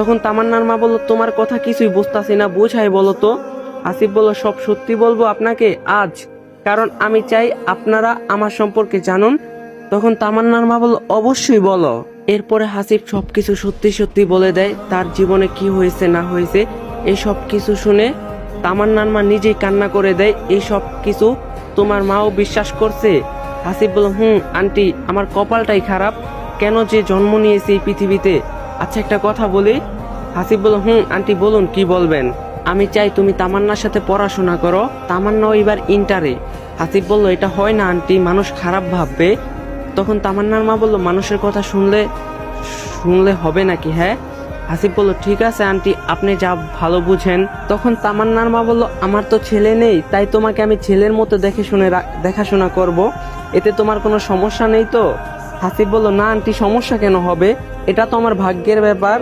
তখন তামান্নার মা বলল, তোমার কথা কিছুই বুঝতাছি না, বুঝাই বলো তো। আসিফ বলল, সব সত্যি বলবো আপনাকে আজ, কারণ আমি চাই আপনারা আমার সম্পর্কে জানুন। তখন তামান্নার মা বলল, অবশ্যই বলো। এরপরে হাসিব সবকিছু সত্যি সত্যি বলে দেয়, তার জীবনে কি হয়েছে না হয়েছে। এই সব কিছু শুনে তামান্নার মা নিজেই কান্না করে দেয়। এই সব কিছু তোমার মাও বিশ্বাস করছে? হাসিব বলল, আন্টি, আমার কপালটাই খারাপ, কেন যে জন্ম নিয়েছি এই পৃথিবীতে। আচ্ছা, একটা কথা বলি। হাসিব বলল, আন্টি বলুন, কি বলবেন। আমি চাই তুমি তামান্নার সাথে পড়াশোনা করো, তামান্নাও এবার ইন্টারে। হাসিব বলল, এটা হয় না আন্টি, মানুষ খারাপ ভাববে। তখন তামান্নার মা বলল, মানুষের কথা শুনলে শুনলে হবে নাকি? হ্যাঁ। হাসিব বলল, ঠিক আছে আন্টি, আপনি যা ভালো বুঝেন। তখন তামান্নার মা বলল, আমার তো ছেলে নেই, তাই তোমাকে আমি ছেলের মতো দেখাশোনা করব, এতে তোমার কোনো সমস্যা নেই তো? হাসিব বলল, না আন্টি, সমস্যা কেন হবে, এটা তো আমার ভাগ্যের ব্যাপার।